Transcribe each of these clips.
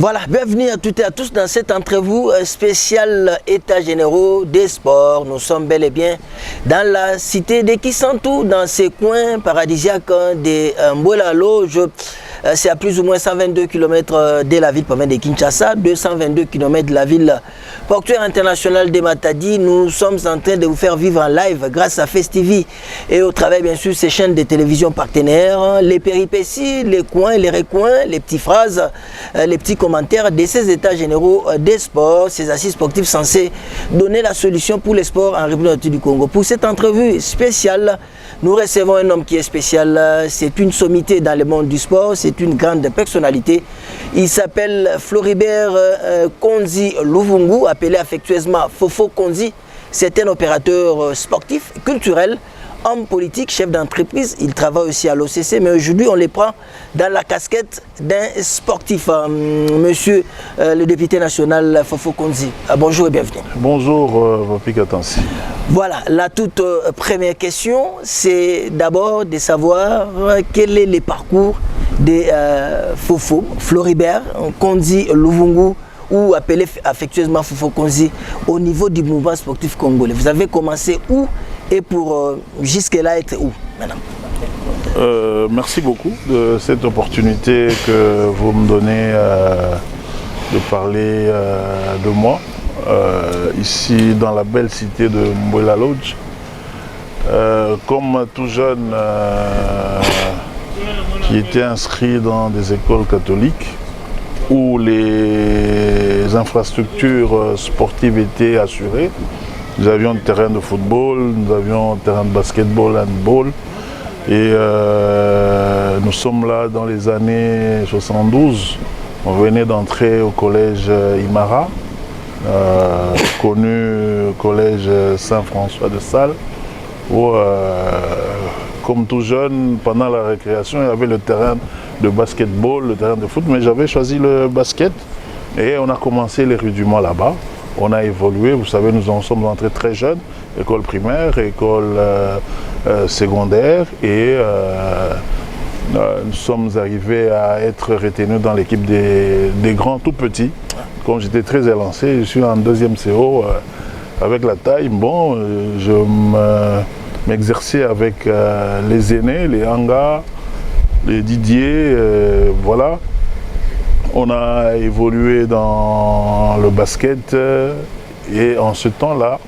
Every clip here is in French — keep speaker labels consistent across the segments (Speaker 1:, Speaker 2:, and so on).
Speaker 1: Voilà, bienvenue à toutes et à tous dans cette entrevue spéciale État généraux des sports. Nous sommes bel et bien dans la cité de Kisantou, dans ces coins paradisiaques de Mboula Loge. C'est à plus ou moins 122 km de la ville de Kinshasa, 222 km de la ville portuaire internationale de Matadi. Nous sommes en train de vous faire vivre en live grâce à Festivi et au travers bien sûr ces chaînes de télévision partenaires, les péripéties, les coins, les recoins, les petites phrases, les petits commentaires de ces états généraux des sports, ces assises sportives censées donner la solution pour les sports en République du Congo. Pour cette entrevue spéciale, nous recevons un homme qui est spécial, c'est une sommité dans le monde du sport, c'est une grande personnalité. Il s'appelle Floribert Konzi Luvungu, appelé affectueusement Fofo Konzi. C'est un opérateur sportif, culturel, homme politique, chef d'entreprise. Il travaille aussi à l'OCC, mais aujourd'hui on les prend dans la casquette d'un sportif. Monsieur le député national Fofo Konzi, bonjour et bienvenue.
Speaker 2: Bonjour, Papi Katansi.
Speaker 1: Voilà, la toute première question, c'est d'abord de savoir quel est le parcours de Fofo, Floribert Konzi Luvungu, ou appelé affectueusement Fofo Konzi, au niveau du mouvement sportif congolais. Vous avez commencé où et pour jusque-là être où maintenant?
Speaker 2: Merci beaucoup de cette opportunité que vous me donnez de parler de moi. Ici dans la belle cité de Mboula Loge. Comme tout jeune qui était inscrit dans des écoles catholiques où les infrastructures sportives étaient assurées. Nous avions un terrain de football, nous avions un terrain de basketball, handball. Et nous sommes là dans les années 72. On venait d'entrer au collège Imara. Connu collège Saint-François de Sales, où comme tout jeune, pendant la récréation, il y avait le terrain de basketball, le terrain de foot, mais j'avais choisi le basket et on a commencé les rudiments là-bas. On a évolué, vous savez, nous en sommes entrés très jeunes, école primaire, école secondaire, et nous sommes arrivés à être retenus dans l'équipe des grands tout petits. Comme j'étais très élancé, je suis en deuxième CO avec la taille. Bon, je m'exerçais avec les aînés, les Anga, les Didier, voilà. On a évolué dans le basket et en ce temps-là,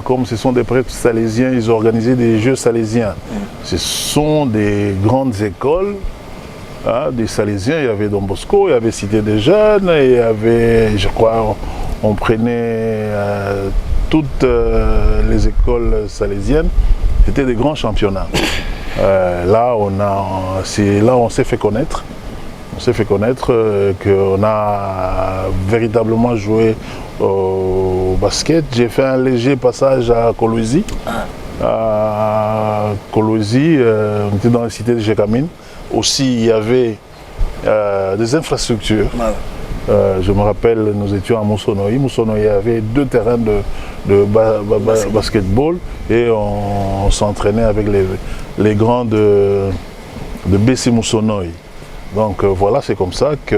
Speaker 2: comme ce sont des prêtres salésiens, ils ont organisé des Jeux salésiens. Ce sont des grandes écoles. Des Salésiens, il y avait Don Bosco, il y avait Cité des Jeunes, il y avait, je crois, on prenait toutes les écoles salésiennes. C'était des grands championnats. C'est là où on s'est fait connaître. On s'est fait connaître qu'on a véritablement joué au basket. J'ai fait un léger passage à Kolwezi. À Kolwezi, on était dans la cité de Jekamine. Aussi, il y avait des infrastructures. Je me rappelle, nous étions à Moussonoï. Moussonoï, il y avait 2 terrains de basketball et on s'entraînait avec les grands de BC Moussonoï. Donc voilà, c'est comme ça que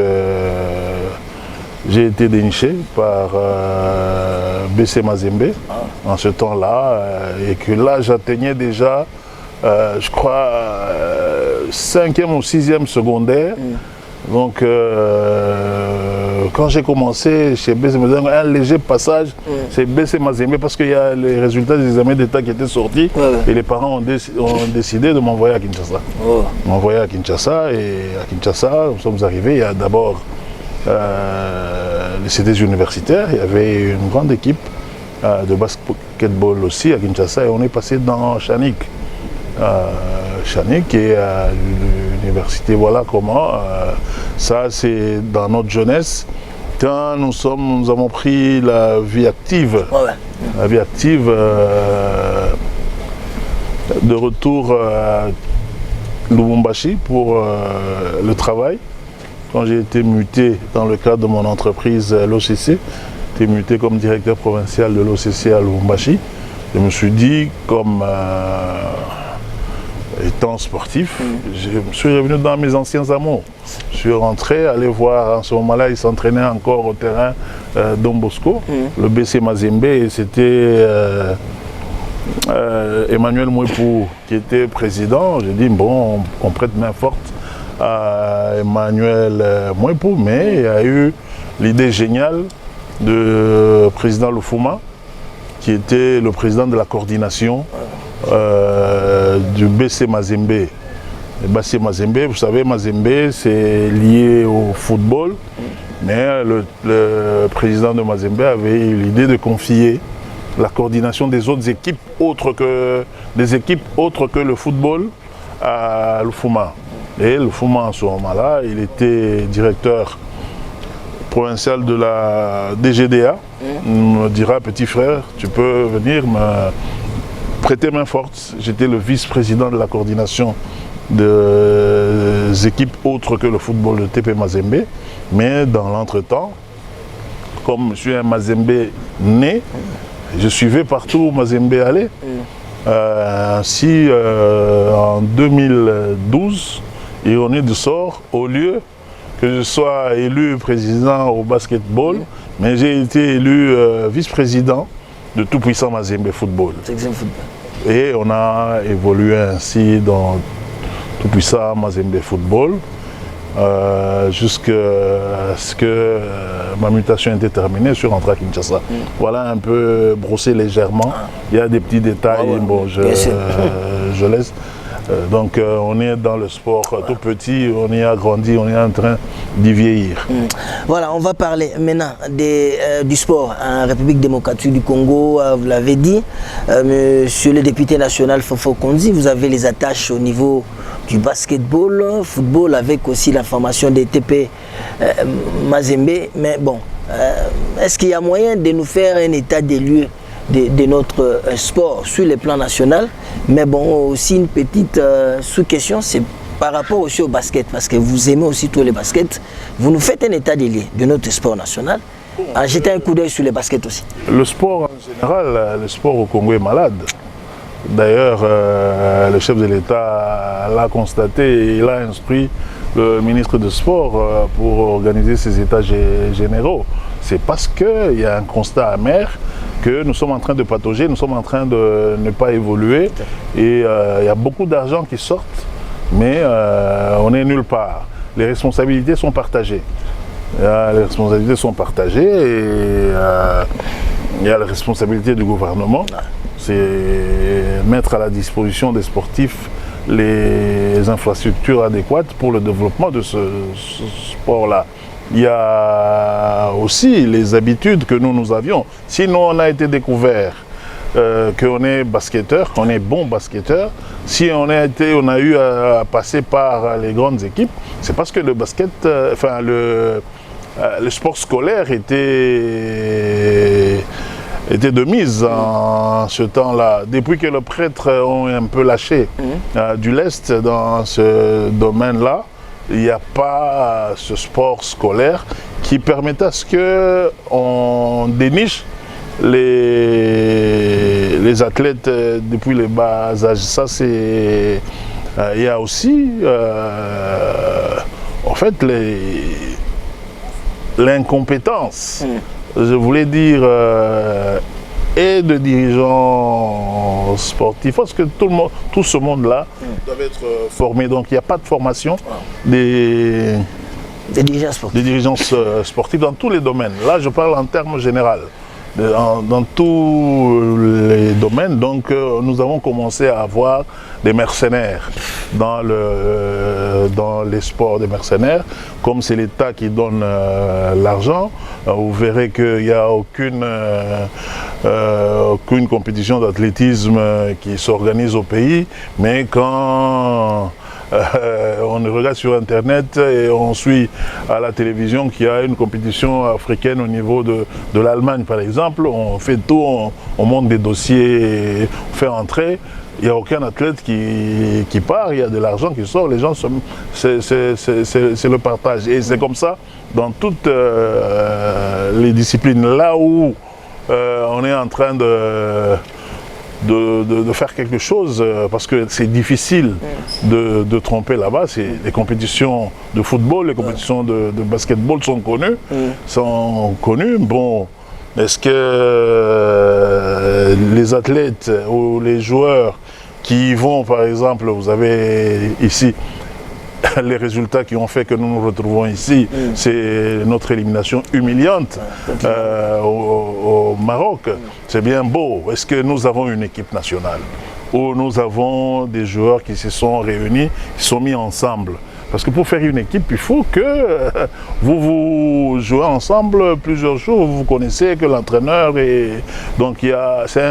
Speaker 2: j'ai été déniché par BC Mazembe en ce temps-là et que là, j'atteignais déjà, je crois, 5e ou 6e secondaire. Donc quand j'ai commencé chez BC Mazembe, un léger passage, c'est BC Mazembe parce qu'il y a les résultats des examens d'État qui étaient sortis et les parents ont décidé de m'envoyer à Kinshasa. M'envoyer à Kinshasa et à Kinshasa, nous sommes arrivés, il y a d'abord les cités universitaires, il y avait une grande équipe de basketball aussi à Kinshasa et on est passé dans Chanik. Chanik et à l'université, voilà comment. Ça, c'est dans notre jeunesse. Quand nous avons pris la vie active, la vie active de retour à Lubumbashi pour le travail. Quand j'ai été muté dans le cadre de mon entreprise l'OCC, j'ai été muté comme directeur provincial de l'OCC à Lubumbashi. Je me suis dit, comme étant sportif, je suis revenu dans mes anciens amours. Je suis rentré, aller voir, en ce moment-là, il s'entraînait encore au terrain Don Bosco, le BC Mazembe, et c'était Emmanuel Mouepou qui était président. J'ai dit, bon, on prête main forte à Emmanuel Mouepou, mais il y a eu l'idée géniale de président Lufuma, qui était le président de la coordination du BC Mazembe. Le BC Mazembe, vous savez, Mazembe, c'est lié au football, mais le président de Mazembe avait eu l'idée de confier la coordination des autres équipes autres que le football à Lufuma. Et Lufuma, en ce moment-là, il était directeur provincial de la DGDA. Il me dira, petit frère, tu peux venir me prêter main forte. J'étais le vice-président de la coordination des équipes autres que le football de TP Mazembe. Mais dans l'entretemps, comme je suis un Mazembe né, je suivais partout où Mazembe allait. Ainsi, en 2012, ironie du sort, au lieu que je sois élu président au basketball, mais j'ai été élu vice-président de Tout-Puissant Mazembe Football. Et on a évolué ainsi dans Tout-Puissant Mazembe Football jusqu'à ce que ma mutation était terminée. Je suis rentré à Kinshasa. Voilà un peu brossé légèrement. Il y a des petits détails, bon, je laisse. Donc on est dans le sport tout petit, on y a grandi, on est en train d'y vieillir.
Speaker 1: Voilà, on va parler maintenant du sport en République démocratique du Congo. Vous l'avez dit, monsieur le député national Fofo Konzi, vous avez les attaches au niveau du basketball, football, avec aussi la formation des TP Mazembe. Mais bon, est-ce qu'il y a moyen de nous faire un état des lieux de notre sport sur le plan national? Mais bon, aussi une petite sous-question, c'est par rapport aussi au basket, parce que vous aimez aussi tous les baskets. Vous nous faites un état des lieux de notre sport national, en jetant un coup d'œil sur les baskets aussi.
Speaker 2: Le sport en général, le sport au Congo est malade. D'ailleurs, le chef de l'État l'a constaté et il a instruit le ministre du Sport pour organiser ces états généraux. C'est parce qu'il y a un constat amer que nous sommes en train de patauger, nous sommes en train de ne pas évoluer et il y a beaucoup d'argent qui sortent, mais on n'est nulle part. Les responsabilités sont partagées. Les responsabilités sont partagées et il y a la responsabilité du gouvernement, c'est mettre à la disposition des sportifs les infrastructures adéquates pour le développement de ce sport-là. Il y a aussi les habitudes que nous avions. Sinon, on a été découvert qu'on est basketteur, qu'on est bon basketteur. Si on a eu à passer par les grandes équipes, c'est parce que le basket, le sport scolaire était de mise en ce temps-là. Depuis que les prêtres ont un peu lâché du lest dans ce domaine-là, il n'y a pas ce sport scolaire qui permet à ce qu'on déniche les athlètes depuis les bas âges. Ça, c'est... il y a aussi, en fait, l'incompétence, je voulais dire, et de dirigeants sportifs, parce que tout ce monde-là doit être formé. Donc il n'y a pas de formation des dirigeants sportifs dans tous les domaines. Là, je parle en termes généraux. Dans tous les domaines, donc nous avons commencé à avoir des mercenaires dans les sports des mercenaires. Comme c'est l'État qui donne l'argent, vous verrez qu'il n'y a aucune compétition d'athlétisme qui s'organise au pays, mais quand on regarde sur internet et on suit à la télévision qu'il y a une compétition africaine au niveau de l'Allemagne par exemple, on fait tout, on monte des dossiers, on fait entrer, il n'y a aucun athlète qui part, il y a de l'argent qui sort, les gens, c'est le partage. Et c'est comme ça dans toutes les disciplines. Là où on est en train de faire quelque chose, parce que c'est difficile de tromper là-bas. Les compétitions de football, les compétitions de basketball sont connues. Bon, est-ce que les athlètes ou les joueurs qui y vont, par exemple, vous avez ici les résultats qui ont fait que nous nous retrouvons ici, c'est notre élimination humiliante au Maroc. C'est bien beau. Est-ce que nous avons une équipe nationale où nous avons des joueurs qui se sont réunis, qui sont mis ensemble? Parce que pour faire une équipe, il faut que vous jouez ensemble plusieurs jours, vous connaissez que l'entraîneur est... Donc c'est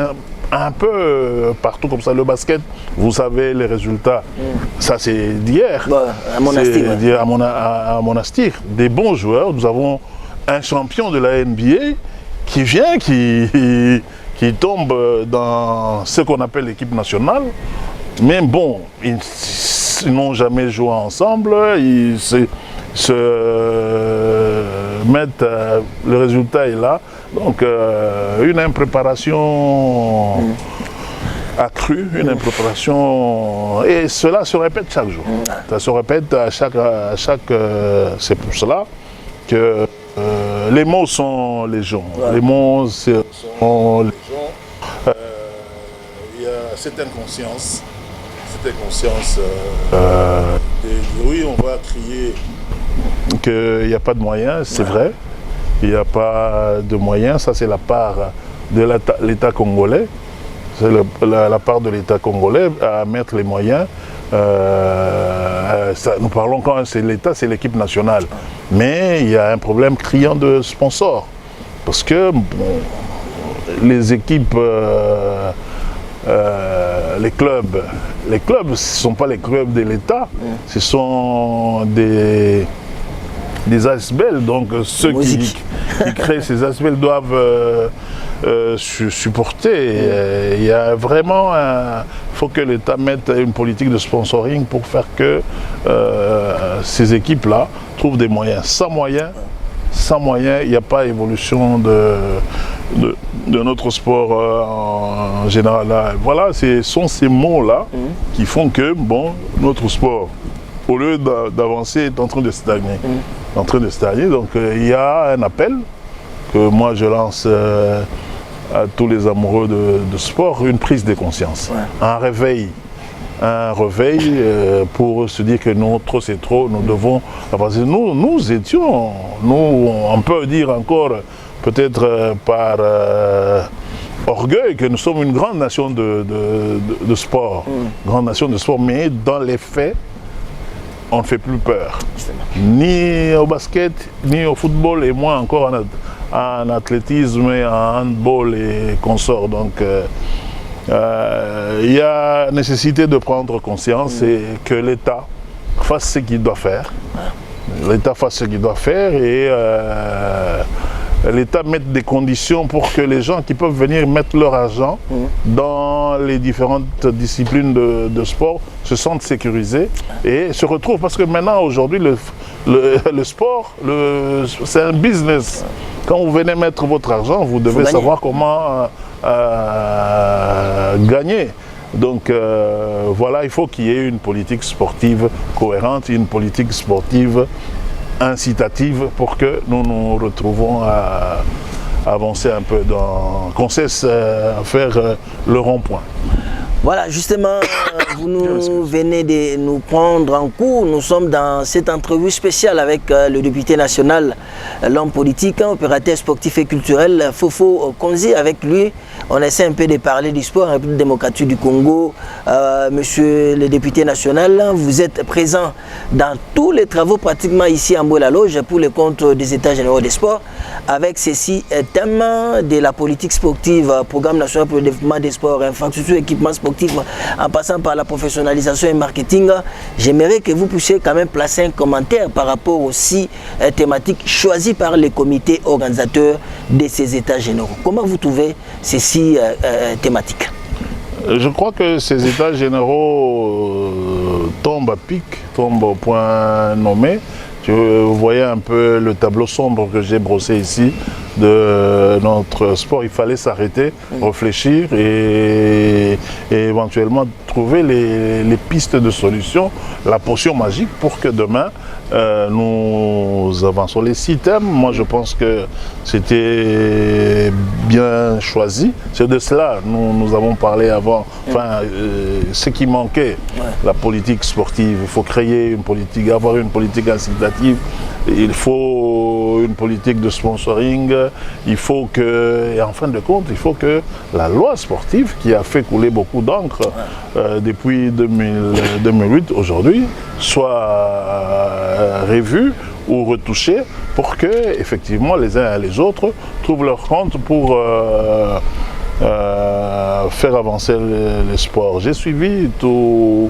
Speaker 2: un peu partout comme ça. Le basket, vous savez les résultats, ça c'est d'hier.
Speaker 1: À Monastir.
Speaker 2: À Monastir. Des bons joueurs. Nous avons un champion de la NBA qui vient, qui tombe dans ce qu'on appelle l'équipe nationale. Mais bon, ils n'ont jamais joué ensemble. Ils se mettent, le résultat est là. Donc une impréparation accrue, une impréparation, et cela se répète chaque jour. Ça se répète à chaque c'est pour cela que les mots sont légion. Les mots sont légion. Il y a cette inconscience. Oui, on va crier qu'il n'y a pas de moyens, c'est vrai. Il n'y a pas de moyens, ça c'est la part de l'État congolais. C'est la part de l'État congolais à mettre les moyens. Nous parlons quand c'est l'État, c'est l'équipe nationale. Mais il y a un problème criant de sponsors. Parce que les équipes, les clubs, ce ne sont pas les clubs de l'État, ce sont des ASBEL, donc ceux qui créent ces ASBEL doivent supporter. Il y a vraiment faut que l'État mette une politique de sponsoring pour faire que ces équipes-là trouvent des moyens. Sans moyens, il n'y a pas évolution de notre sport en général. Voilà, ce sont ces mots-là qui font que notre sport, au lieu d'avancer, est en train de stagner. Donc il y a un appel que moi je lance à tous les amoureux de sport, une prise de conscience, un réveil pour se dire que non, trop c'est trop, nous devons avancer. Nous étions, on peut dire encore, peut-être par orgueil, que nous sommes une grande nation de sport, mais dans les faits, on ne fait plus peur, ni au basket, ni au football, et moins encore en athlétisme, et en handball et consorts. Donc il y a nécessité de prendre conscience et que l'État fasse ce qu'il doit faire. Et l'État mette des conditions pour que les gens qui peuvent venir mettre leur argent dans les différentes disciplines de sport se sentent sécurisés et se retrouvent. Parce que maintenant, aujourd'hui, le sport, c'est un business. Quand vous venez mettre votre argent, vous devez savoir comment gagner. Donc voilà, il faut qu'il y ait une politique sportive cohérente, une politique sportive incitative pour que nous nous retrouvons à avancer un peu, qu'on cesse à faire le rond-point.
Speaker 1: Voilà, justement, vous nous venez de nous prendre en cours. Nous sommes dans cette entrevue spéciale avec le député national, l'homme politique, opérateur sportif et culturel, Fofo Konzi. Avec lui, on essaie un peu de parler du sport, un peu de démocratie du Congo. Monsieur le député national, vous êtes présent dans tous les travaux pratiquement ici en Bois-la-Loge pour le compte des États généraux des sports, avec ceci thème de la politique sportive, programme national pour le développement des sports, infrastructure, équipement sportif, en passant par la professionnalisation et marketing. J'aimerais que vous puissiez quand même placer un commentaire par rapport aux 6 thématiques choisies par les comités organisateurs de ces États généraux. Comment vous trouvez ces 6 thématiques?
Speaker 2: Je crois que ces États généraux tombent à pic, tombent au point nommé. Vous voyez un peu le tableau sombre que j'ai brossé ici. de notre sport. Il fallait s'arrêter, réfléchir et éventuellement trouver les pistes de solution, la potion magique pour que demain nous avançons. Les 6 thèmes, moi je pense que c'était bien choisi. C'est de cela nous avons parlé avant. Enfin, ce qui manquait, la politique sportive. Il faut créer une politique, avoir une politique incitative. Il faut une politique de sponsoring. Il faut que, et en fin de compte, il faut que la loi sportive qui a fait couler beaucoup d'encre depuis 2008 aujourd'hui soit revue ou retouchée pour que effectivement les uns et les autres trouvent leur compte pour faire avancer le sport. J'ai suivi tous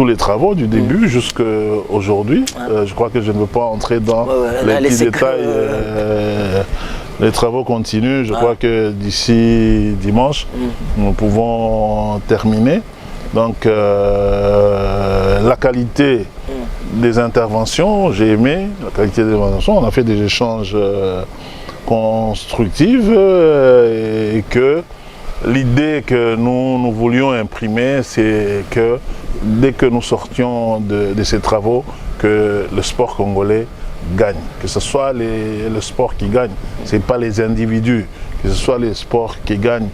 Speaker 2: les travaux du début jusqu'à aujourd'hui. Je crois que je ne veux pas entrer dans les petits détails. Les travaux continuent. Je crois que d'ici dimanche, nous pouvons terminer. Donc, la qualité des interventions, j'ai aimé la qualité des interventions. On a fait des échanges constructifs et que l'idée que nous voulions imprimer, c'est que dès que nous sortions de ces travaux, que le sport congolais gagne. Que ce soit le sport qui gagne, ce n'est pas les individus, que ce soit les sports qui gagnent.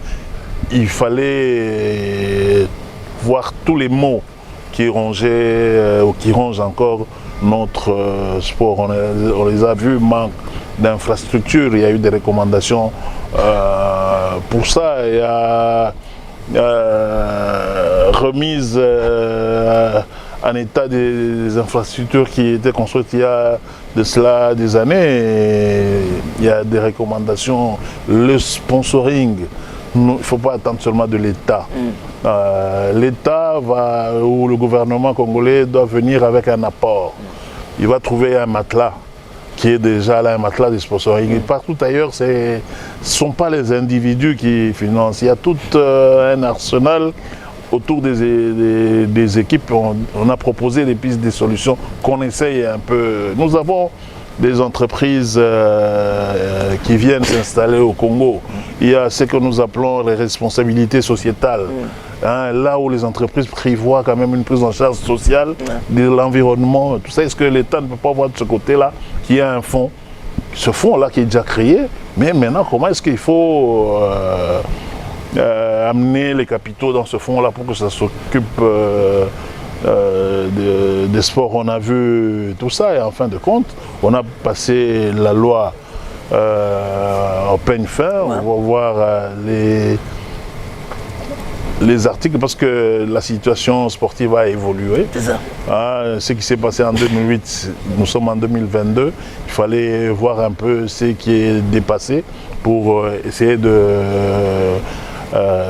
Speaker 2: Il fallait voir tous les maux qui rongeaient ou qui rongent encore notre sport. On les a vus, manque d'infrastructures, il y a eu des recommandations pour ça. Il y a remise en état des infrastructures qui étaient construites il y a de cela des années. Et il y a des recommandations, le sponsoring. Il ne faut pas attendre seulement de l'État. L'État ou le gouvernement congolais doit venir avec un apport. Il va trouver un matelas qui est déjà là, un matelas de sponsoring. Et partout ailleurs, ce ne sont pas les individus qui financent. Il y a tout un arsenal autour des équipes. On a proposé des pistes, des solutions qu'on essaye un peu. Nous avons des entreprises qui viennent s'installer au Congo. Il y a ce que nous appelons les responsabilités sociétales. Là où les entreprises prévoient quand même une prise en charge sociale de l'environnement, tout ça. Est-ce que l'État ne peut pas voir de ce côté-là qu'il y a un fonds, ce fonds-là qui est déjà créé, mais maintenant comment est-ce qu'il faut amener les capitaux dans ce fonds-là pour que ça s'occupe des sports. On a vu tout ça et en fin de compte, on a passé la loi en peigne fin. On va voir les articles parce que la situation sportive a évolué.
Speaker 1: C'est ça.
Speaker 2: Ce qui s'est passé en 2008, nous sommes en 2022. Il fallait voir un peu ce qui est dépassé pour essayer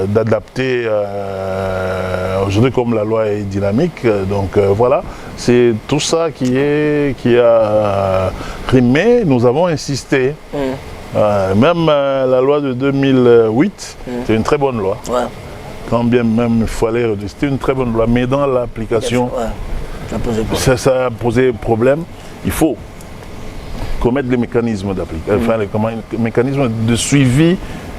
Speaker 2: d'adapter aujourd'hui comme la loi est dynamique. Donc voilà, c'est tout ça qui a rimé. Nous avons insisté. Même la loi de 2008, c'est une très bonne loi. Quand bien même il fallait, c'était une très bonne loi, mais dans l'application, ça a posé problème. Il faut commettre des mécanismes d'application, enfin les mécanismes de suivi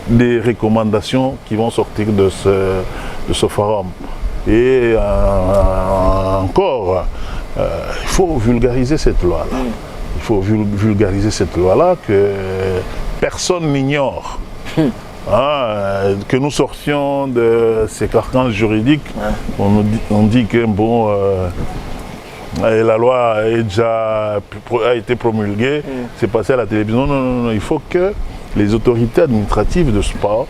Speaker 2: des recommandations qui vont sortir de ce forum. Et encore, il faut vulgariser cette loi-là. Il faut vulgariser cette loi-là que personne n'ignore. Que nous sortions de ces carcans juridiques, on dit que bon, la loi a été promulguée, c'est passé à la télévision. Non, il faut que les autorités administratives du sport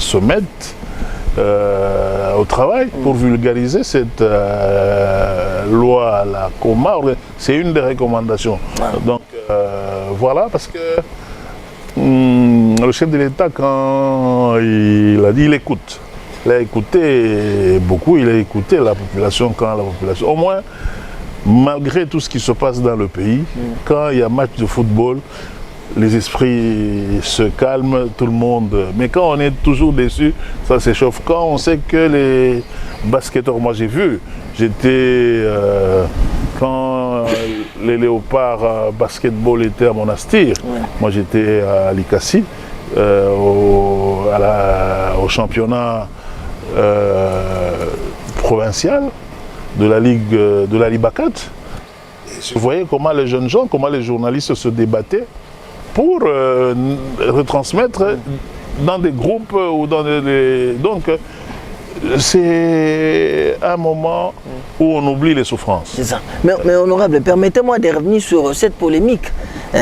Speaker 2: se mettent au travail pour vulgariser cette loi, la COMA. C'est une des recommandations. Donc voilà, parce que le chef de l'État, quand il a dit, il écoute. Il a écouté beaucoup, il a écouté la population au moins, malgré tout ce qui se passe dans le pays, quand il y a match de football, les esprits se calment, tout le monde. Mais quand on est toujours déçu, ça s'échauffe. Quand on sait que les basketteurs, moi j'ai vu, quand les léopards basketball étaient à Monastir. Ouais. Moi, j'étais à Likasi, au championnat provincial de la Ligue de la Libacat. Vous voyez comment les jeunes gens, comment les journalistes se débattaient pour retransmettre dans des groupes ou dans des... Donc, c'est un moment où on oublie les souffrances.
Speaker 1: C'est ça. Mais honorable, permettez-moi de revenir sur cette polémique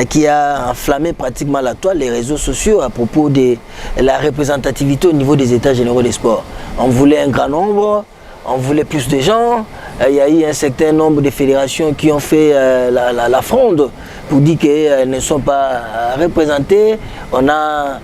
Speaker 1: qui a enflammé pratiquement la toile, les réseaux sociaux à propos de la représentativité au niveau des États généraux des sports. On voulait un grand nombre, on voulait plus de gens. Il y a eu un certain nombre de fédérations qui ont fait la fronde pour dire qu'elles ne sont pas représentées. On a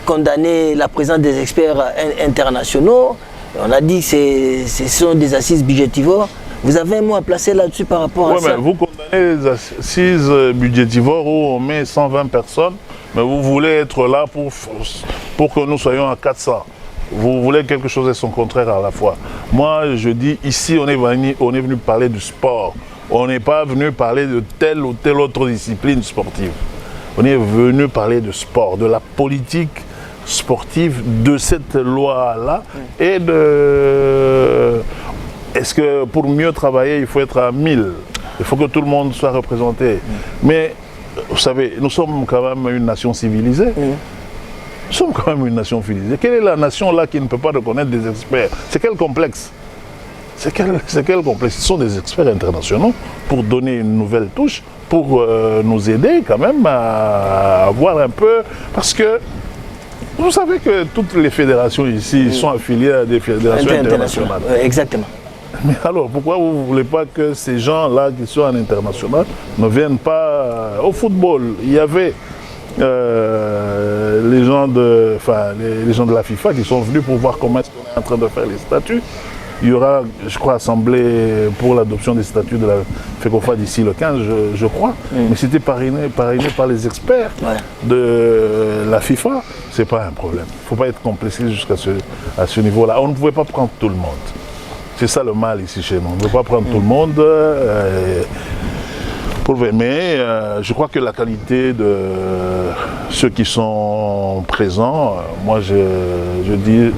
Speaker 1: condamné la présence des experts internationaux. On a dit que ce sont des assises budgétivores. Vous avez un mot à placer là-dessus par rapport à ça?
Speaker 2: Mais vous condamnez les assises budgétivores où on met 120 personnes, mais vous voulez être là pour que nous soyons à 400. Vous voulez quelque chose et son contraire à la fois. Moi, je dis, ici, on est venu parler du sport. On n'est pas venu parler de telle ou telle autre discipline sportive. On est venu parler de sport, de la politique sportive, de cette loi-là et de... Est-ce que pour mieux travailler, il faut être à 1000? Il faut que tout le monde soit représenté. Mais, vous savez, nous sommes quand même une nation civilisée. Nous sommes quand même une nation civilisée. Quelle est la nation là qui ne peut pas reconnaître des experts? C'est quel complexe? C'est quel complexe? Ce sont des experts internationaux pour donner une nouvelle touche, pour nous aider quand même à voir un peu. Parce que vous savez que toutes les fédérations ici sont affiliées à des fédérations internationales.
Speaker 1: Exactement.
Speaker 2: Mais alors, pourquoi vous ne voulez pas que ces gens-là qui sont en international ne viennent pas au football? Il y avait les gens de la FIFA qui sont venus pour voir comment est-ce qu'on est en train de faire les statuts. Il y aura, je crois, assemblée pour l'adoption des statuts de la FECOFA d'ici le 15, je crois. Mais c'était parrainé par les experts de la FIFA. Ce n'est pas un problème. Il ne faut pas être complexé jusqu'à ce niveau-là. On ne pouvait pas prendre tout le monde. C'est ça le mal ici chez nous. On ne peut pas prendre tout le monde. Mais je crois que la qualité de ceux qui sont présents, moi je dis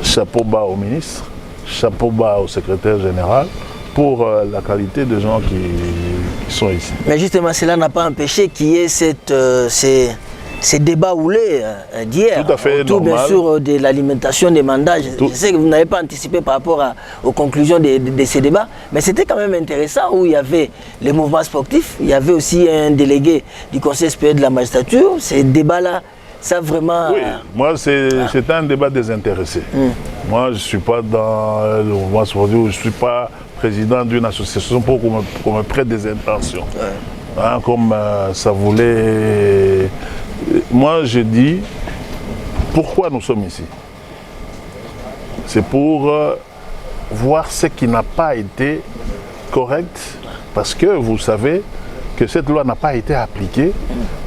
Speaker 2: chapeau bas au ministre, chapeau bas au secrétaire général pour la qualité des gens qui sont ici.
Speaker 1: Mais justement, cela n'a pas empêché qu'il y ait ces débats houlés d'hier, autour bien sûr de l'alimentation des mandats. Je sais que vous n'avez pas anticipé par rapport aux conclusions de ces débats, mais c'était quand même intéressant où il y avait les mouvements sportifs, il y avait aussi un délégué du Conseil supérieur de la magistrature. Ces débats-là, ça vraiment...
Speaker 2: Oui, moi c'est un débat désintéressé. Moi je ne suis pas dans le mouvement sportif, je ne suis pas président d'une association pour qu'on me prête des intentions. Hein, comme ça voulait... Moi, je dis, pourquoi nous sommes ici? C'est pour voir ce qui n'a pas été correct, parce que vous savez que cette loi n'a pas été appliquée.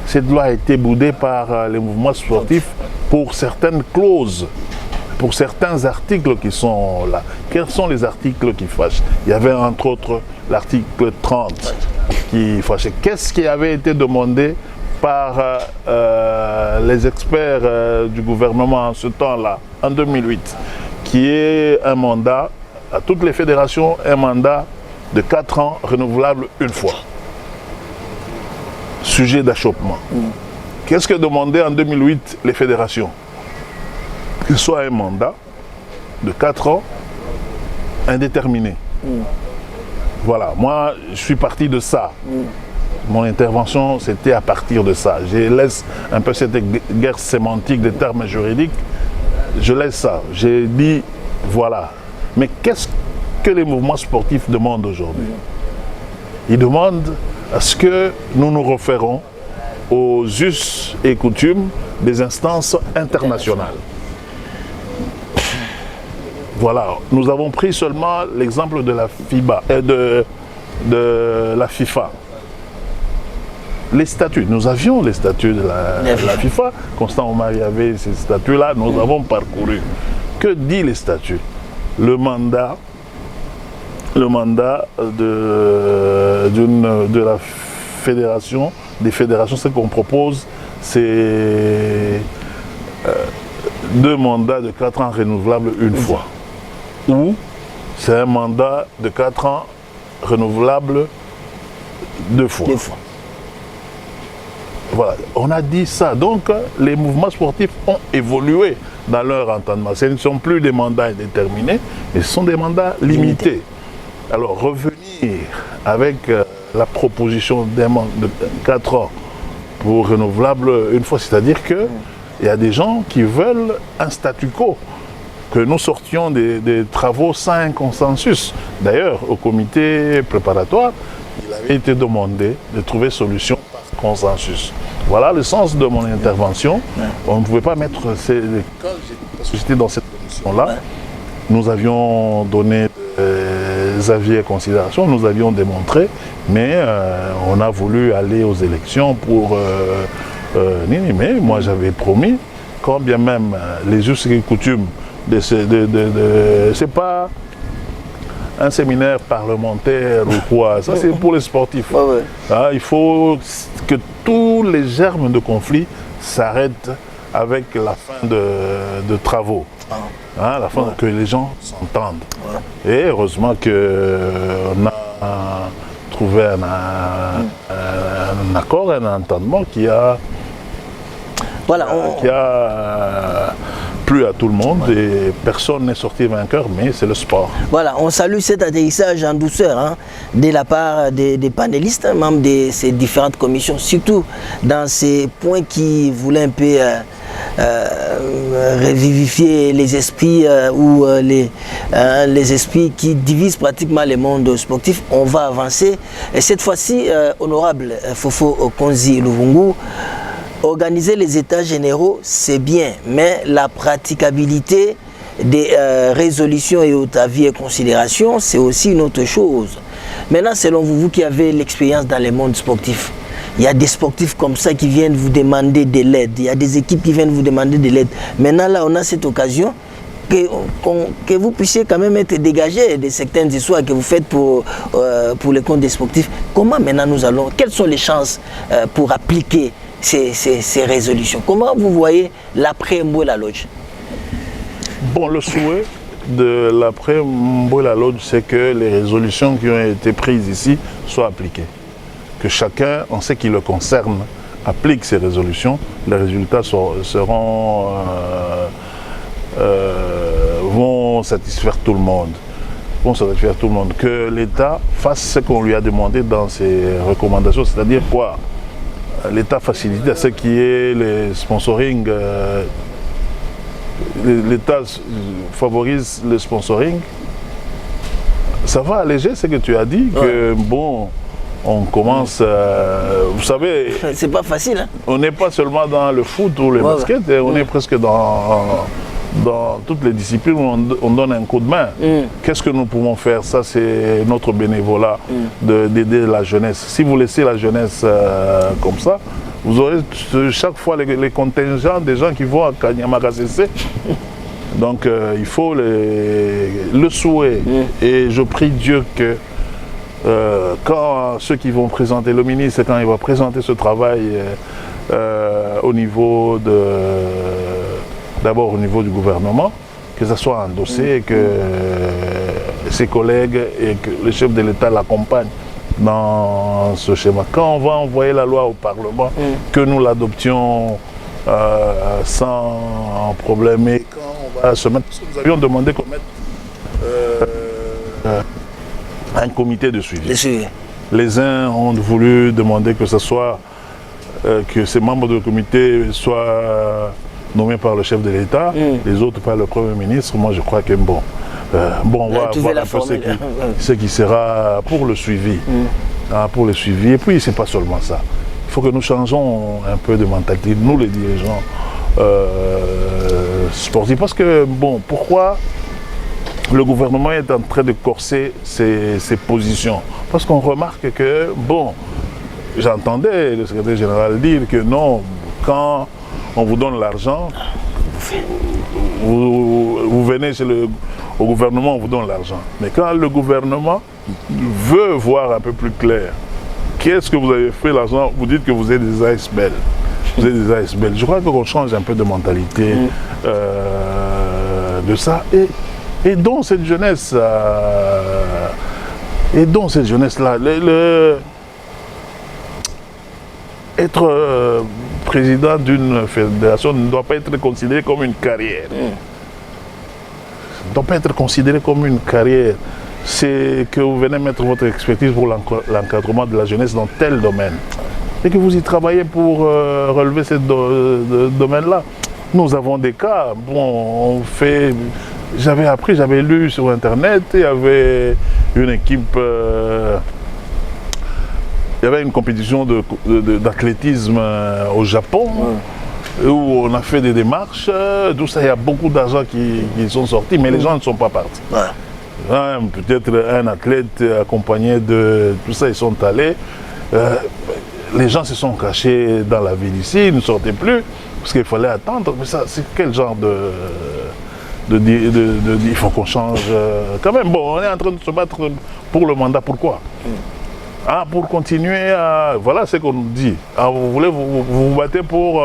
Speaker 2: Cette loi a été boudée par les mouvements sportifs pour certaines clauses, pour certains articles qui sont là. Quels sont les articles qui fâchent? Il y avait entre autres l'article 30 qui fâchait. Qu'est-ce qui avait été demandé par les experts du gouvernement en ce temps-là, en 2008, qui est un mandat, à toutes les fédérations, un mandat de 4 ans renouvelable une fois. Sujet d'achoppement. Qu'est-ce que demandaient en 2008 les fédérations? Qu'il soit un mandat de 4 ans indéterminé. Voilà, moi je suis parti de ça. Mon intervention, c'était à partir de ça. Je laisse un peu cette guerre sémantique des termes juridiques. Je laisse ça. J'ai dit, voilà. Mais qu'est-ce que les mouvements sportifs demandent aujourd'hui? Ils demandent à ce que nous nous référons aux us et coutumes des instances internationales. Voilà. Nous avons pris seulement l'exemple de la FIBA, de la FIFA. Les statuts, nous avions les statuts de la FIFA. Constant Omari avait ces statuts-là, nous avons parcouru. Que dit les statuts? Le mandat le mandat de la fédération, des fédérations. Ce qu'on propose, c'est 2 mandats de 4 ans renouvelables une fois. Ou c'est un mandat de 4 ans renouvelable 2 fois. Voilà, on a dit ça. Donc, les mouvements sportifs ont évolué dans leur entendement. Ce ne sont plus des mandats indéterminés, mais ce sont des mandats limités. Alors, revenir avec la proposition d'un mandat de 4 ans pour renouvelable une fois, c'est-à-dire qu'il y a des gens qui veulent un statu quo, que nous sortions des travaux sans un consensus. D'ailleurs, au comité préparatoire, il avait été demandé de trouver solution par consensus. Voilà le sens de mon intervention. On ne pouvait pas mettre... Quand j'étais dans cette commission-là, nous avions donné des avis et considérations, nous avions démontré, mais on a voulu aller aux élections pour... mais moi j'avais promis, quand bien même les us et coutumes, c'est pas un séminaire parlementaire ou quoi, ça c'est pour les sportifs. Ah, il faut que tous les germes de conflit s'arrêtent avec la fin de travaux. Hein, la fin que les gens s'entendent. Et heureusement qu'on a trouvé un accord, un entendement qui a plu à tout le monde et personne n'est sorti vainqueur, mais c'est le sport.
Speaker 1: Voilà, on salue cet atterrissage en douceur de la part des panélistes, membres de ces différentes commissions, surtout dans ces points qui voulaient un peu revivifier les esprits ou les esprits qui divisent pratiquement le monde sportif. On va avancer. Et cette fois-ci, honorable Fofo Okonzi Luvungu, organiser les états généraux, c'est bien, mais la praticabilité des résolutions et autres avis et considérations, c'est aussi une autre chose. Maintenant, selon vous, vous qui avez l'expérience dans le monde sportif, il y a des sportifs comme ça qui viennent vous demander de l'aide, il y a des équipes qui viennent vous demander de l'aide. Maintenant, là, on a cette occasion que vous puissiez quand même être dégagé de certaines histoires que vous faites pour le compte des sportifs. Comment maintenant nous allons, quelles sont les chances pour appliquer ces résolutions? Comment vous voyez l'après Mbouela Lodge?
Speaker 2: Bon, le souhait de l'après Mbouela Lodge, c'est que les résolutions qui ont été prises ici soient appliquées. Que chacun, en ce qui le concerne, applique ces résolutions. Les résultats vont satisfaire tout le monde. Que l'État fasse ce qu'on lui a demandé dans ses recommandations, c'est-à-dire quoi? L'État facilite à ce qui est les sponsoring. L'État favorise le sponsoring. Ça va alléger ce que tu as dit, que bon, on commence, vous savez...
Speaker 1: C'est pas facile.
Speaker 2: On n'est pas seulement dans le foot ou le basket, on est presque dans toutes les disciplines où on donne un coup de main. Qu'est-ce que nous pouvons faire? Ça, c'est notre bénévolat d'aider la jeunesse. Si vous laissez la jeunesse comme ça, vous aurez chaque fois les contingents des gens qui vont à Kanyama-Kassese. Donc, il faut le souhait. Et je prie Dieu que quand ceux qui vont présenter, le ministre, quand il va présenter ce travail au niveau d'abord au niveau du gouvernement, que ça soit endossé et que ses collègues et que le chef de l'État l'accompagnent dans ce schéma. Quand on va envoyer la loi au Parlement, que nous l'adoptions sans problème. Et quand on va se mettre, parce que nous avions demandé qu'on mette un comité de suivi. Les uns ont voulu demander que ce soit que ces membres du comité soient nommés par le chef de l'État, les autres par le Premier ministre. Moi, je crois que bon, on va voir un peu ce qui sera pour le suivi. Pour le suivi. Et puis, c'est pas seulement ça. Il faut que nous changeons un peu de mentalité, nous les dirigeants sportifs. Parce que, bon, pourquoi le gouvernement est en train de corser ses positions? Parce qu'on remarque que, bon, j'entendais le secrétaire général dire que non, quand on vous donne l'argent, vous venez au gouvernement, on vous donne l'argent. Mais quand le gouvernement veut voir un peu plus clair, qu'est-ce que vous avez fait l'argent? Vous dites que vous êtes des ASBL. Vous êtes des ASBL. Je crois qu'on change un peu de mentalité de ça. Et donc cette jeunesse, là, être président d'une fédération ne doit pas être considéré comme une carrière. Ne doit pas être considéré comme une carrière. C'est que vous venez mettre votre expertise pour l'encadrement de la jeunesse dans tel domaine. Et que vous y travaillez pour relever ce domaine-là. Nous avons des cas, bon, on fait... J'avais lu sur Internet, il y avait une équipe... il y avait une compétition d'athlétisme au Japon, où on a fait des démarches, tout ça, il y a beaucoup d'argent qui sont sortis, mais les gens ne sont pas partis. Peut-être un athlète accompagné de tout ça, ils sont allés. Les gens se sont cachés dans la ville ici, ils ne sortaient plus, parce qu'il fallait attendre. Mais ça, c'est quel genre il faut qu'on change quand même. Bon, on est en train de se battre pour le mandat, pourquoi? Pour continuer à... Voilà ce qu'on nous dit. Vous voulez vous battez pour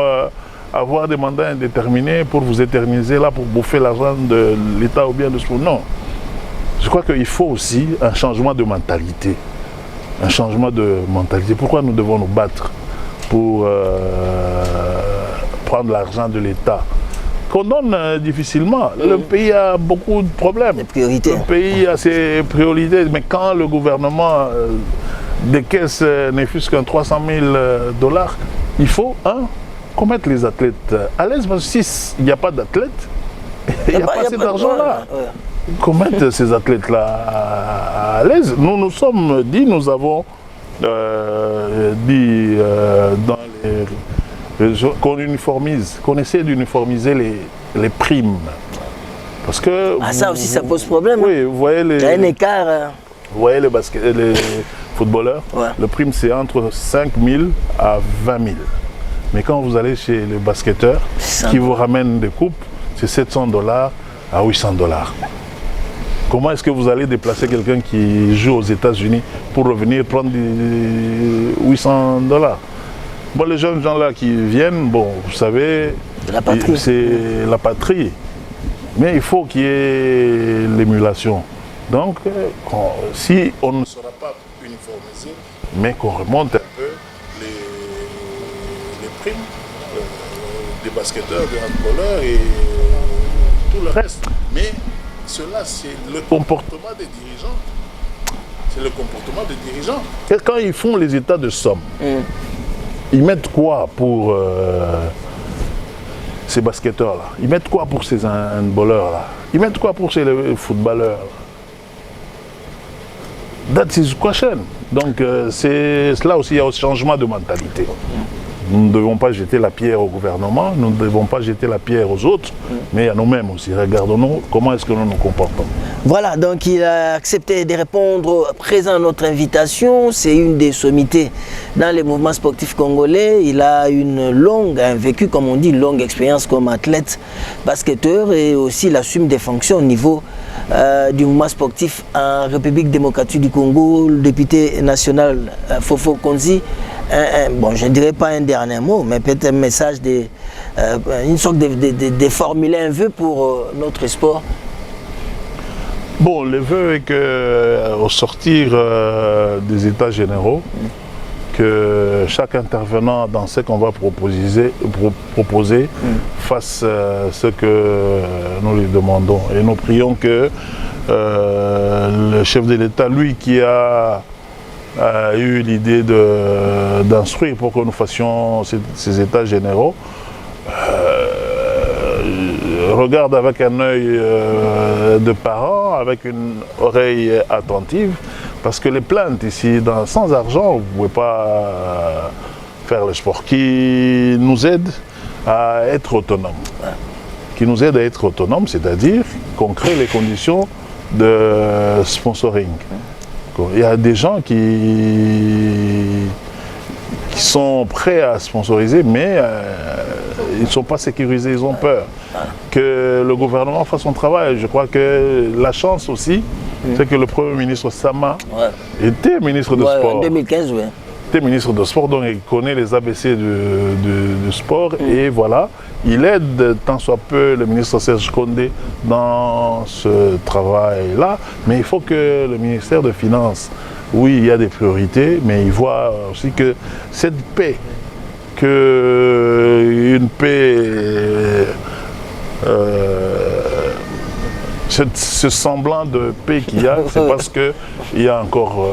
Speaker 2: avoir des mandats indéterminés, pour vous éterniser là, pour bouffer l'argent de l'État ou bien de ce... Non. Je crois qu'il faut aussi un changement de mentalité. Un changement de mentalité. Pourquoi nous devons nous battre pour prendre l'argent de l'État qu'on donne difficilement? Le pays a beaucoup de problèmes. Le pays a ses priorités. Mais quand le gouvernement décaisse ne fût-ce qu'un 300 000 $, il faut qu'on mette les athlètes à l'aise. Parce que s'il n'y a pas d'athlètes, il n'y a pas assez d'argent là. Qu'on mette ces athlètes-là à l'aise. Nous nous sommes dit, nous avons dit dans qu'on uniformise, qu'on essaie d'uniformiser les primes. Parce que...
Speaker 1: ça aussi, ça pose problème.
Speaker 2: Oui, vous voyez les...
Speaker 1: Il y a un écart.
Speaker 2: Vous voyez les footballeurs, le prime c'est entre 5 000 à 20 000. Mais quand vous allez chez les basketteurs, qui vous ramènent des coupes, c'est 700 $ à 800 $. Comment est-ce que vous allez déplacer quelqu'un qui joue aux États-Unis pour revenir prendre 800 $? Bon, les jeunes gens là qui viennent, bon, vous savez, c'est la patrie. Mais il faut qu'il y ait l'émulation. Donc, si on ne sera pas uniformisé, mais qu'on remonte un peu les primes des basketteurs, des handballeurs et tout le reste. Mais cela, c'est le comportement des dirigeants. C'est le comportement des dirigeants. Et quand ils font les états de somme, ils mettent quoi pour ces basketteurs-là? Ils mettent quoi pour ces handballeurs-là? Ils mettent quoi pour ces footballeurs? That's his question. Donc, là aussi, il y a un changement de mentalité. Nous ne devons pas jeter la pierre au gouvernement, nous ne devons pas jeter la pierre aux autres, mais à nous-mêmes aussi. Regardons-nous comment est-ce que nous nous comportons. Voilà,
Speaker 1: donc il a accepté de répondre présent à notre invitation. C'est une des sommités dans les mouvements sportifs congolais. Il a un vécu, comme on dit, une longue expérience comme athlète, basketteur, et aussi il assume des fonctions au niveau du mouvement sportif en République démocratique du Congo. Le député national Fofo Konzi, bon, je ne dirais pas un dernier mot, mais peut-être un message, une sorte de formuler un vœu pour notre sport.
Speaker 2: Bon, le vœu est qu'au sortir des états généraux, que chaque intervenant dans ce qu'on va proposer fasse ce que nous lui demandons. Et nous prions que le chef de l'État, lui qui a eu l'idée d'instruire pour que nous fassions ces états généraux, regarde avec un œil de parent, avec une oreille attentive, parce que les plaintes ici, sans argent, vous ne pouvez pas faire le sport, qui nous aide à être autonomes. Qui nous aide à être autonomes, c'est-à-dire qu'on crée les conditions de sponsoring. Il y a des gens qui sont prêts à sponsoriser, mais ils ne sont pas sécurisés, ils ont peur que le gouvernement fasse son travail. Je crois que la chance aussi, c'est que le Premier ministre Sama était ministre de Sport.
Speaker 1: En 2015, oui.
Speaker 2: Était ministre de Sport, donc il connaît les ABC du sport. Et voilà, il aide tant soit peu le ministre Serge Condé dans ce travail-là. Mais il faut que le ministère des Finances, oui, il y a des priorités, mais il voit aussi que cette paix, une paix, ce semblant de paix qu'il y a, c'est parce qu'il y a encore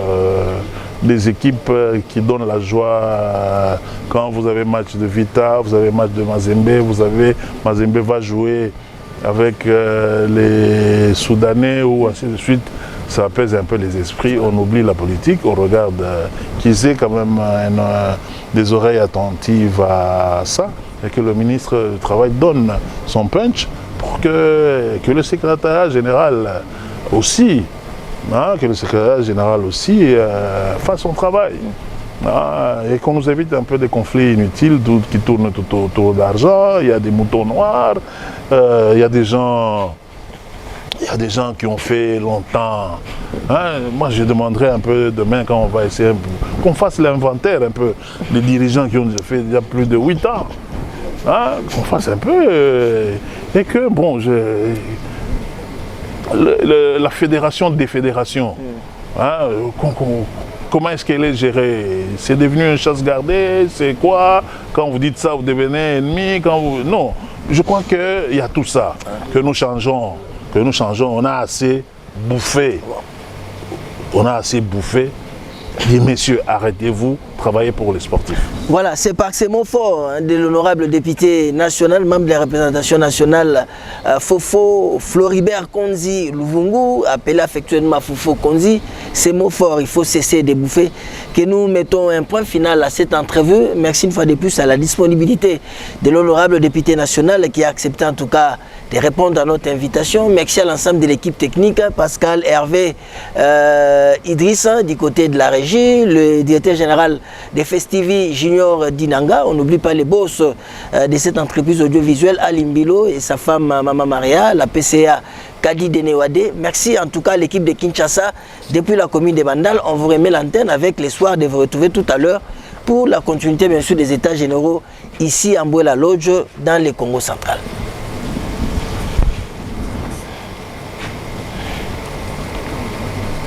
Speaker 2: des équipes qui donnent la joie. Quand vous avez match de Vita, vous avez match de Mazembe, Mazembe va jouer avec les Soudanais ou ainsi de suite. Ça apaise un peu les esprits, on oublie la politique, on regarde qu'ils aient quand même des oreilles attentives à ça et que le ministre du Travail donne son punch pour que le secrétariat général aussi, fasse son travail. Et qu'on nous évite un peu des conflits inutiles qui tournent tout autour d'argent. Il y a des moutons noirs, il y a des gens qui ont fait longtemps. Moi, je demanderais un peu demain, quand on va essayer, qu'on fasse l'inventaire un peu des dirigeants qui ont fait déjà plus de 8 ans. Qu'on fasse un peu. Et que, bon, la fédération des fédérations, comment est-ce qu'elle est gérée? C'est devenu une chasse gardée? C'est quoi? Quand vous dites ça, vous devenez ennemi? Non, je crois qu'il y a tout ça, que nous changeons. On a assez bouffé. Dis, messieurs, arrêtez-vous, travaillez pour les sportifs.
Speaker 1: Voilà, c'est par ces mots forts de l'honorable député national, membre de la représentation nationale, Fofo Floribert Konzi Luvungu, appelé affectueusement Fofo Konzi. Ces mots forts, il faut cesser de bouffer, que nous mettons un point final à cette entrevue. Merci une fois de plus à la disponibilité de l'honorable député national qui a accepté en tout cas de répondre à notre invitation. Merci à l'ensemble de l'équipe technique, Pascal, Hervé, Idrissa du côté de la régie, le directeur général des Festivi Junior Dinanga. On n'oublie pas les boss de cette entreprise audiovisuelle, Alimbilo et sa femme Maman Maria, la PCA Kadi Denewade. Merci en tout cas à l'équipe de Kinshasa depuis la commune de Bandal. On vous remet l'antenne avec l'espoir de vous retrouver tout à l'heure pour la continuité bien sûr des états généraux ici à Mbouela Lodge dans le Congo central.